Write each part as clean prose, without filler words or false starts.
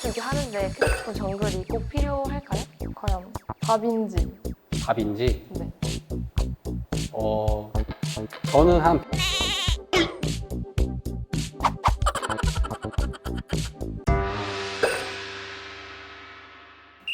준비하는데 크래프톤 정글이 꼭 필요할까요? 과연 답인지. 답인지 네. 저는 한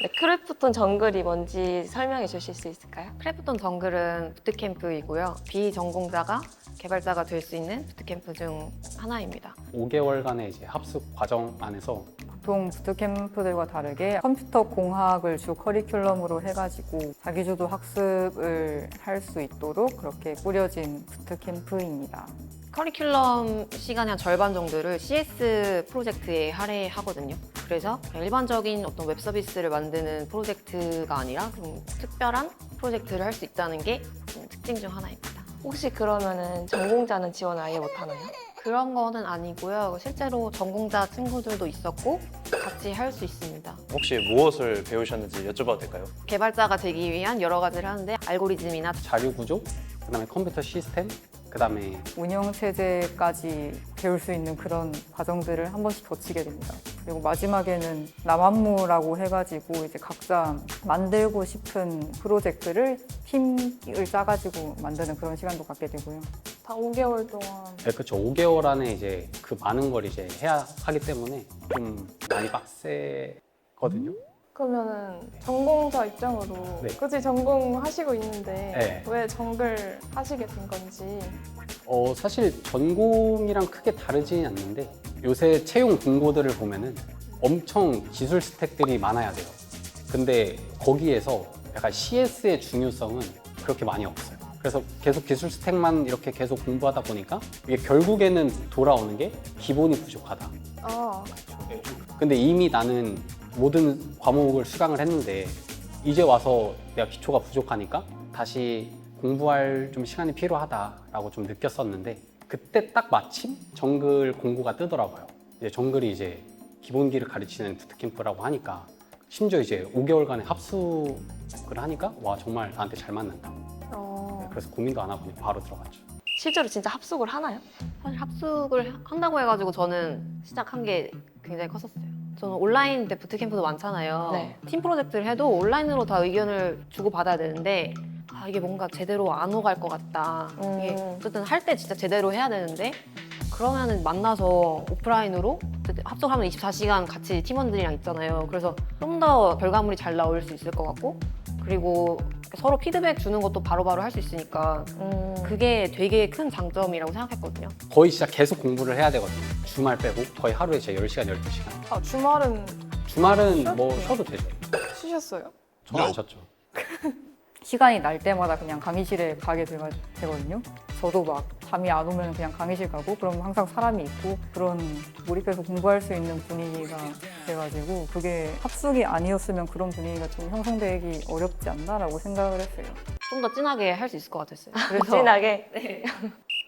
네, 크래프톤 정글이 뭔지 설명해 주실 수 있을까요? 크래프톤 정글은 부트캠프이고요. 비전공자가 개발자가 될 수 있는 부트캠프 중 하나입니다. 5개월간의 이제 합숙 과정 안에서 보통 부트캠프들과 다르게 컴퓨터 공학을 주 커리큘럼으로 해가지고 자기주도 학습을 할 수 있도록 그렇게 꾸려진 부트캠프입니다. 커리큘럼 시간의 한 절반 정도를 CS 프로젝트에 할애하거든요. 그래서 그냥 일반적인 어떤 웹 서비스를 만드는 프로젝트가 아니라 좀 특별한 프로젝트를 할 수 있다는 게 특징 중 하나입니다. 혹시 그러면은 전공자는 지원을 아예 못하나요? 그런 거는 아니고요. 실제로 전공자 친구들도 있었고 같이 할 수 있습니다. 혹시 무엇을 배우셨는지 여쭤봐도 될까요? 개발자가 되기 위한 여러 가지를 하는데 알고리즘이나 자료 구조, 그다음에 컴퓨터 시스템, 그다음에 운영체제까지 배울 수 있는 그런 과정들을 한 번씩 거치게 됩니다. 그리고 마지막에는 남안무라고 해가지고 이제 각자 만들고 싶은 프로젝트를 팀을 짜가지고 만드는 그런 시간도 갖게 되고요. 다 5개월 동안 네, 그렇죠. 5개월 안에 이제 그 많은 걸 이제 해야 하기 때문에 좀 많이 빡세거든요. 그러면은 전공자 입장으로 네. 굳이 전공하시고 있는데 네. 왜 정글 하시게 된 건지. 사실 전공이랑 크게 다르지는 않는데 요새 채용 공고들을 보면은 엄청 기술 스택들이 많아야 돼요. 근데 거기에서 약간 CS의 중요성은 그렇게 많이 없어요. 그래서 계속 기술 스택만 이렇게 계속 공부하다 보니까 이게 결국에는 돌아오는 게 기본이 부족하다. 아, 근데 이미 나는 모든 과목을 수강을 했는데 이제 와서 내가 기초가 부족하니까 다시 공부할 좀 시간이 필요하다라고 좀 느꼈었는데 그때 딱 마침 정글 공고가 뜨더라고요. 이제 정글이 이제 기본기를 가르치는 부트캠프라고 하니까 심지어 이제 5개월간의 합숙을 하니까 와 정말 나한테 잘 맞는다. 그래서 고민도 안 하고 바로 들어갔죠. 실제로 진짜 합숙을 하나요? 사실 합숙을 한다고 해가지고 저는 시작한 게 굉장히 컸었어요. 저는 온라인 때 부트캠프도 많잖아요. 네. 팀 프로젝트를 해도 온라인으로 다 의견을 주고받아야 되는데 이게 뭔가 제대로 안 오갈 것 같다. 이게 어쨌든 할 때 진짜 제대로 해야 되는데 그러면은 만나서 오프라인으로 합숙하면 24시간 같이 팀원들이랑 있잖아요. 그래서 좀 더 결과물이 잘 나올 수 있을 것 같고 그리고 서로 피드백 주는 것도 바로바로 할 수 있으니까 그게 되게 큰 장점이라고 생각했거든요. 거의 진짜 계속 공부를 해야 되거든요. 주말 빼고 거의 하루에 제 10시간, 12시간. 아 주말은 주말은 뭐 쉬어도 되죠. 쉬셨어요? 저는 안 쉬었죠. 시간이 날 때마다 그냥 강의실에 가게 되거든요. 저도 막 잠이 안 오면 그냥 강의실 가고 그럼 항상 사람이 있고 그런 몰입해서 공부할 수 있는 분위기가 돼가지고 그게 합숙이 아니었으면 그런 분위기가 좀 형성되기 어렵지 않나라고 생각을 했어요. 좀 더 진하게 할 수 있을 것 같았어요. 그래서 진하게. 네.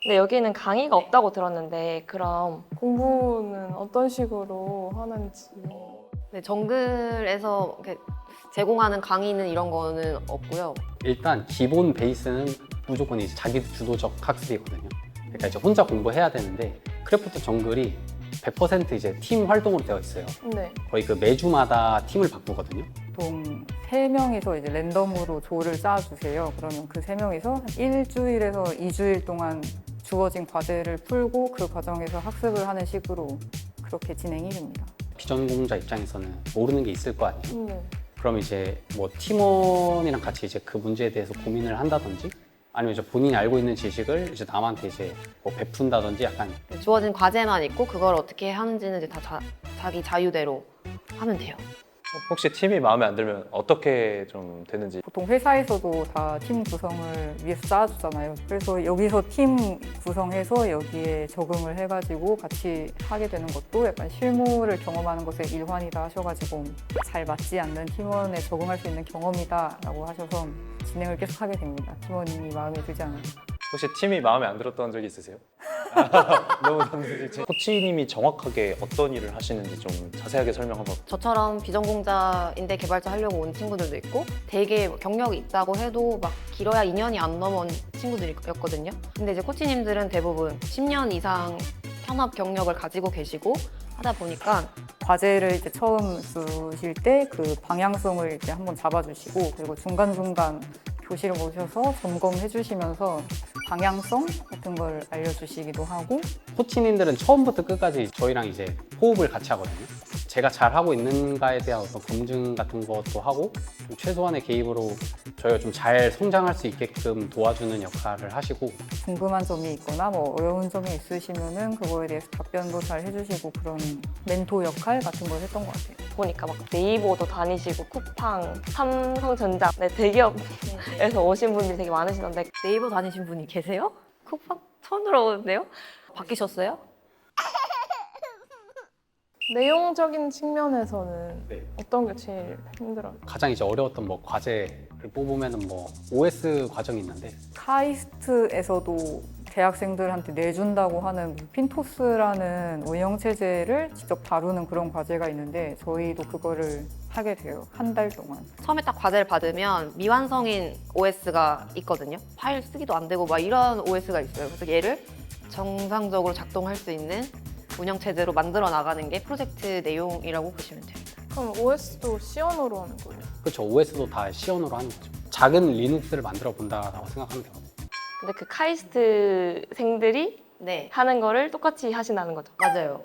근데 여기는 강의가 없다고 들었는데 그럼 공부는 어떤 식으로 하는지. 네, 정글에서 이렇게 제공하는 강의는 이런 거는 없고요. 일단 기본 베이스는 무조건 이제 자기 주도적 학습이거든요. 그러니까 이제 혼자 공부해야 되는데 크래프트 정글이 100% 이제 팀 활동으로 되어 있어요. 네. 거의 그 매주마다 팀을 바꾸거든요. 보통 3명이서 이제 랜덤으로 조를 짜주세요. 그러면 그 3명이서 1주일에서 2주일 동안 주어진 과제를 풀고 그 과정에서 학습을 하는 식으로 그렇게 진행이 됩니다. 비전공자 입장에서는 모르는 게 있을 거 아니에요. 네. 그럼 이제 뭐 팀원이랑 같이 이제 그 문제에 대해서 고민을 한다든지 아니면 이제 본인이 알고 있는 지식을 이제 남한테 이제 뭐 베푼다든지 약간 주어진 과제만 있고 그걸 어떻게 하는지는 이제 다 자기 자유대로 하면 돼요. 혹시 팀이 마음에 안 들면 어떻게 좀 되는지. 보통 회사에서도 다 팀 구성을 위해서 짜주잖아요. 그래서 여기서 팀 구성해서 여기에 적응을 해가지고 같이 하게 되는 것도 약간 실무를 경험하는 것의 일환이다 하셔가지고 잘 맞지 않는 팀원에 적응할 수 있는 경험이다라고 하셔서 진행을 계속 하게 됩니다. 팀원이 마음에 들지 않아요. 혹시 팀이 마음에 안 들었던 적이 있으세요? 너무 단순히 코치님이 정확하게 어떤 일을 하시는지 좀 자세하게 설명 한번. 저처럼 비전공자인데 개발자 하려고 온 친구들도 있고 되게 경력이 있다고 해도 막 길어야 2년이 안 넘은 친구들이었거든요. 근데 이제 코치님들은 대부분 10년 이상 현업 경력을 가지고 계시고 하다 보니까 과제를 이제 처음 쓰실 때 그 방향성을 이제 한번 잡아주시고 그리고 중간중간 교실을 모셔서 점검해 주시면서 방향성 같은 걸 알려주시기도 하고 코치님들은 처음부터 끝까지 저희랑 이제 호흡을 같이 하거든요. 제가 잘하고 있는가에 대한 어떤 검증 같은 것도 하고 좀 최소한의 개입으로 저희가 좀 잘 성장할 수 있게끔 도와주는 역할을 하시고 궁금한 점이 있거나 뭐 어려운 점이 있으시면은 그거에 대해서 답변도 잘 해주시고 그런 멘토 역할 같은 걸 했던 것 같아요. 보니까 막 네이버도 다니시고 쿠팡, 삼성전자, 네, 대기업에서 오신 분들이 되게 많으시던데 네이버 다니신 분이 계세요? 쿠팡 처음 들어보는데요? 바뀌셨어요? 내용적인 측면에서는 네. 어떤 게 제일 힘들어요? 가장 이제 어려웠던 뭐 과제를 뽑으면은 뭐 OS 과정이 있는데 카이스트에서도 대학생들한테 내준다고 하는 핀토스라는 운영체제를 직접 다루는 그런 과제가 있는데 저희도 그거를 하게 돼요. 한 달 동안. 처음에 딱 과제를 받으면 미완성인 OS가 있거든요. 파일 쓰기도 안 되고 막 이런 OS가 있어요. 그래서 얘를 정상적으로 작동할 수 있는 운영체제로 만들어 나가는 게 프로젝트 내용이라고 보시면 돼요. 그럼 OS도 시언어로 하는 거예요? 그렇죠. OS도 다 시연으로 하는 거죠. 작은 리눅스를 만들어 본다라고 생각하면 되거든요. 근데 그 카이스트생들이 네, 하는 거를 똑같이 하신다는 거죠. 맞아요.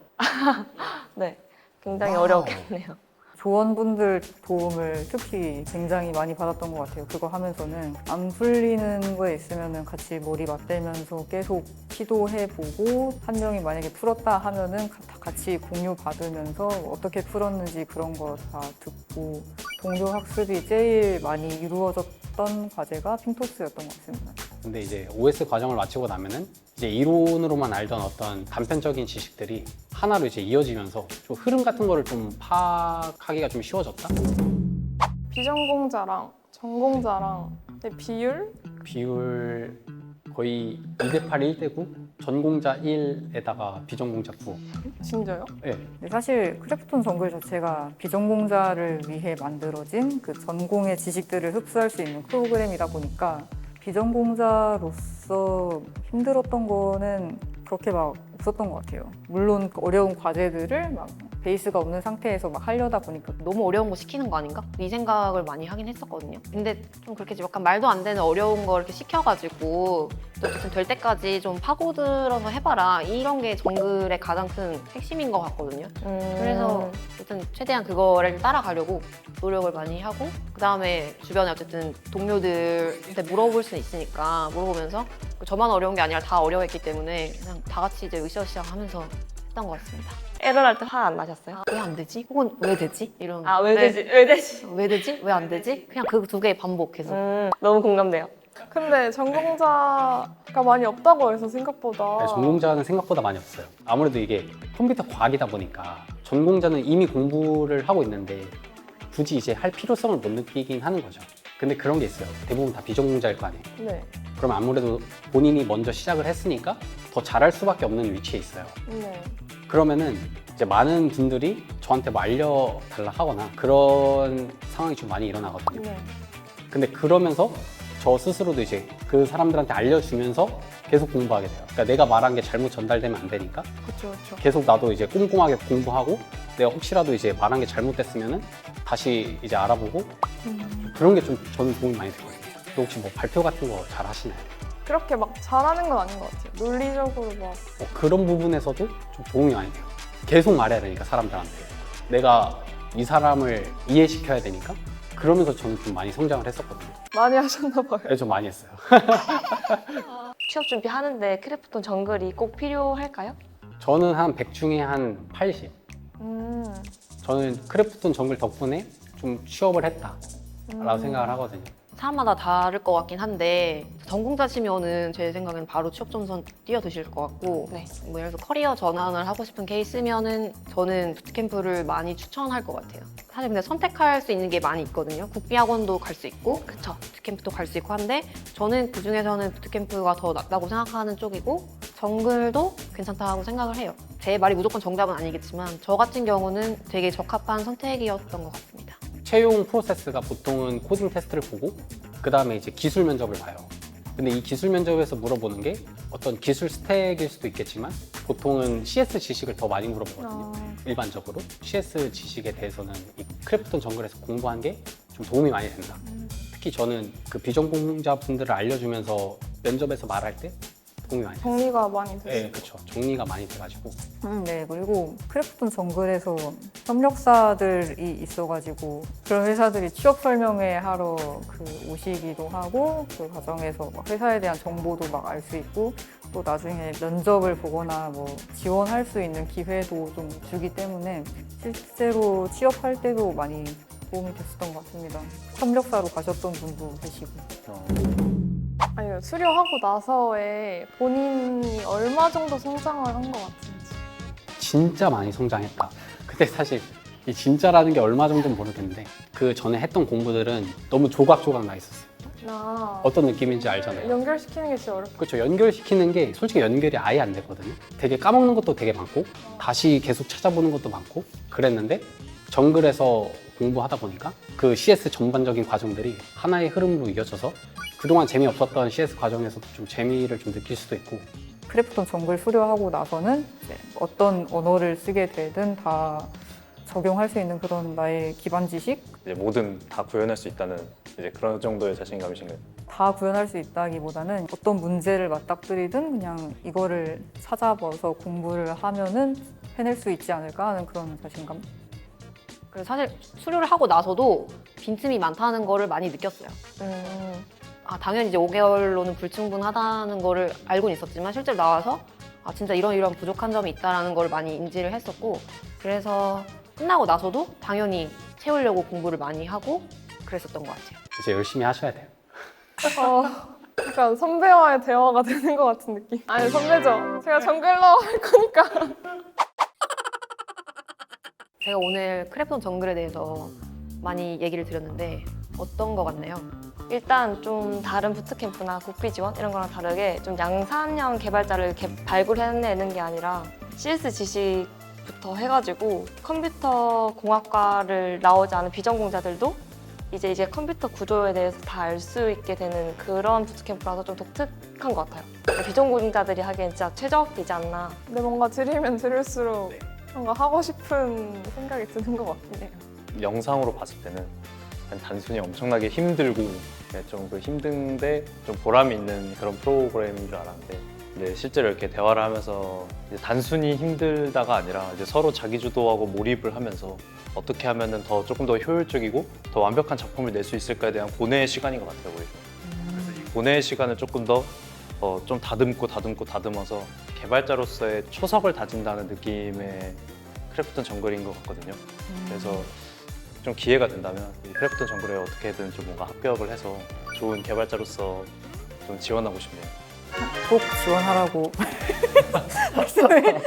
네, 굉장히 어려웠겠네요. 조원분들 도움을 특히 굉장히 많이 받았던 것 같아요. 그거 하면서는 안 풀리는 거에 있으면은 같이 머리 맞대면서 계속 시도해보고 한 명이 만약에 풀었다 하면은 다 같이 공유 받으면서 어떻게 풀었는지 그런 거 다 듣고 동료 학습이 제일 많이 이루어졌던 과제가 핀토스였던 것 같습니다. 근데 이제 OS 과정을 마치고 나면은 이제 이론으로만 알던 어떤 단편적인 지식들이 하나로 이제 이어지면서 좀 흐름 같은 거를 좀 파악하기가 좀 쉬워졌다? 비전공자랑 전공자랑 비율? 거의 2대8, 1대9? 전공자 1에다가 비전공자 9. 진짜요? 네. 근데 사실 크래프톤 정글 자체가 비전공자를 위해 만들어진 그 전공의 지식들을 흡수할 수 있는 프로그램이다 보니까 비전공자로서 힘들었던 거는 그렇게 막 없었던 것 같아요. 물론 어려운 과제들을 막 베이스가 없는 상태에서 막 하려다 보니까 너무 어려운 거 시키는 거 아닌가? 이 생각을 많이 하긴 했었거든요. 근데 좀 그렇게 약간 말도 안 되는 어려운 거 이렇게 시켜가지고 또 어쨌든 될 때까지 좀 파고들어서 해봐라. 이런 게 정글의 가장 큰 핵심인 것 같거든요. 그래서 어쨌든 최대한 그거를 따라가려고 노력을 많이 하고 그 다음에 주변에 어쨌든 동료들한테 물어볼 수는 있으니까 물어보면서 저만 어려운 게 아니라 다 어려웠기 때문에 그냥 다 같이 이제 으쌰으쌰 하면서 했던 것 같습니다. 에러 날 때 화 안 나셨어요? 왜 안 되지? 혹은 왜 되지? 이런 아, 왜 네. 되지? 왜 되지? 왜 되지? 왜 안 되지? 그냥 그 두 개 반복 계속. 너무 공감돼요. 근데 전공자가 많이 없다고 해서 생각보다 네, 전공자는 생각보다 많이 없어요. 아무래도 이게 컴퓨터 과학이다 보니까 전공자는 이미 공부를 하고 있는데 굳이 이제 할 필요성을 못 느끼긴 하는 거죠. 근데 그런 게 있어요. 대부분 다 비전공자일 거 아니에요. 네. 그럼 아무래도 본인이 먼저 시작을 했으니까 더 잘할 수밖에 없는 위치에 있어요. 네. 그러면은 이제 많은 분들이 저한테 뭐 알려달라 하거나 그런 상황이 좀 많이 일어나거든요. 네. 근데 그러면서 저 스스로도 이제 그 사람들한테 알려주면서 계속 공부하게 돼요. 그러니까 내가 말한 게 잘못 전달되면 안 되니까 그렇죠, 그렇죠. 계속 나도 이제 꼼꼼하게 공부하고 내가 혹시라도 이제 말한 게 잘못됐으면은 다시 이제 알아보고 그런 게 좀 저는 도움이 많이 되거든요. 또 혹시 뭐 발표 같은 거 잘 하시나요? 그렇게 막 잘하는 건 아닌 것 같아요. 논리적으로 막 그런 부분에서도 좀 도움이 많이 돼요. 계속 말해야 되니까 사람들한테 내가 이 사람을 이해시켜야 되니까 그러면서 저는 좀 많이 성장을 했었거든요. 많이 하셨나 봐요. 네, 좀 많이 했어요. 취업 준비하는데 크래프톤 정글이 꼭 필요할까요? 저는 한 100 중에 한 80. 저는 크래프톤 정글 덕분에 좀 취업을 했다라고 생각을 하거든요. 사람마다 다를 것 같긴 한데 전공자시면은 제 생각에는 바로 취업 전선 뛰어드실 것 같고 네. 뭐 예를 들어서 커리어 전환을 하고 싶은 케이스면은 저는 부트캠프를 많이 추천할 것 같아요. 사실 근데 선택할 수 있는 게 많이 있거든요. 국비학원도 갈 수 있고 그쵸. 부트캠프도 갈 수 있고 한데 저는 그 중에서는 부트캠프가 더 낫다고 생각하는 쪽이고 정글도 괜찮다고 생각을 해요. 제 말이 무조건 정답은 아니겠지만 저 같은 경우는 되게 적합한 선택이었던 것 같습니다. 채용 프로세스가 보통은 코딩 테스트를 보고 그 다음에 이제 기술 면접을 봐요. 근데 이 기술 면접에서 물어보는 게 어떤 기술 스택일 수도 있겠지만 보통은 CS 지식을 더 많이 물어보거든요. 일반적으로 CS 지식에 대해서는 이 크래프톤 정글에서 공부한 게 좀 도움이 많이 된다. 특히 저는 그 비전공자분들을 알려주면서 면접에서 말할 때 도움이 많이 됐어요. 정리가 많이 됐어요. 네, 그렇죠. 정리가 많이 돼가지고 네, 그리고 크래프톤 정글에서 협력사들이 있어가지고 그런 회사들이 취업 설명회 하러 그 오시기도 하고 그 과정에서 막 회사에 대한 정보도 막 알 수 있고 또 나중에 면접을 보거나 뭐 지원할 수 있는 기회도 좀 주기 때문에 실제로 취업할 때도 많이 도움이 됐었던 것 같습니다. 협력사로 가셨던 분도 계시고. 아니, 수료하고 나서에 본인이 얼마 정도 성장을 한 것 같은지. 진짜 많이 성장했다. 근데 사실 이 진짜라는 게 얼마 정도는 모르겠는데 그 전에 했던 공부들은 너무 조각조각 나 있었어요. 어떤 느낌인지 알잖아요. 연결시키는 게 진짜 어렵다. 그렇죠. 연결시키는 게 솔직히 연결이 아예 안 되거든요. 되게 까먹는 것도 되게 많고 다시 계속 찾아보는 것도 많고 그랬는데 정글에서 공부하다 보니까 그 CS 전반적인 과정들이 하나의 흐름으로 이어져서 그동안 재미없었던 CS 과정에서도 좀 재미를 좀 느낄 수도 있고 크래프톤 정글 수료하고 나서는 이제 어떤 언어를 쓰게 되든 다 적용할 수 있는 그런 나의 기반 지식? 이제 뭐든 다 구현할 수 있다는 이제 그런 정도의 자신감이신가요? 다 구현할 수 있다기보다는 어떤 문제를 맞닥뜨리든 그냥 이거를 찾아봐서 공부를 하면은 해낼 수 있지 않을까 하는 그런 자신감. 그래서 사실 수료를 하고 나서도 빈틈이 많다는 거를 많이 느꼈어요. 아, 당연히 이제 5개월로는 불충분하다는 거를 알고는 있었지만 실제로 나와서 아, 진짜 이런 부족한 점이 있다는 걸 많이 인지를 했었고 그래서 끝나고 나서도 당연히 채우려고 공부를 많이 하고 그랬었던 것 같아요. 이제 열심히 하셔야 돼요. 약간 선배와의 대화가 되는 것 같은 느낌. 아니, 선배죠. 제가 정글러 할 거니까. 제가 오늘 크래프톤 정글에 대해서 많이 얘기를 드렸는데 어떤 거 같나요? 일단 좀 다른 부트캠프나 국비 지원 이런 거랑 다르게 좀 양산형 개발자를 발굴해내는 게 아니라 CS 지식부터 해가지고 컴퓨터 공학과를 나오지 않은 비전공자들도 이제 컴퓨터 구조에 대해서 다 알 수 있게 되는 그런 부트캠프라서 좀 독특한 것 같아요. 비전공자들이 하기엔 진짜 최적이지 않나. 근데 뭔가 들으면 들을수록 뭔가 하고 싶은 생각이 드는 것 같긴 해요. 영상으로 봤을 때는 그냥 단순히 엄청나게 힘들고 좀 그 힘든데 좀 보람이 있는 그런 프로그램인 줄 알았는데 이제 실제로 이렇게 대화를 하면서 이제 단순히 힘들다가 아니라 이제 서로 자기주도하고 몰입을 하면서 어떻게 하면은 조금 더 효율적이고 더 완벽한 작품을 낼 수 있을까에 대한 고뇌의 시간인 것 같아요, 오히려. 그래서 이 고뇌의 시간을 조금 더 좀 다듬어서 개발자로서의 초석을 다진다는 느낌의 크래프톤 정글인 것 같거든요. 그래서 좀 기회가 된다면 이 크래프톤 정글에 어떻게든 좀 뭔가 합격을 해서 좋은 개발자로서 좀 지원하고 싶네요. 꼭 지원하라고 말씀을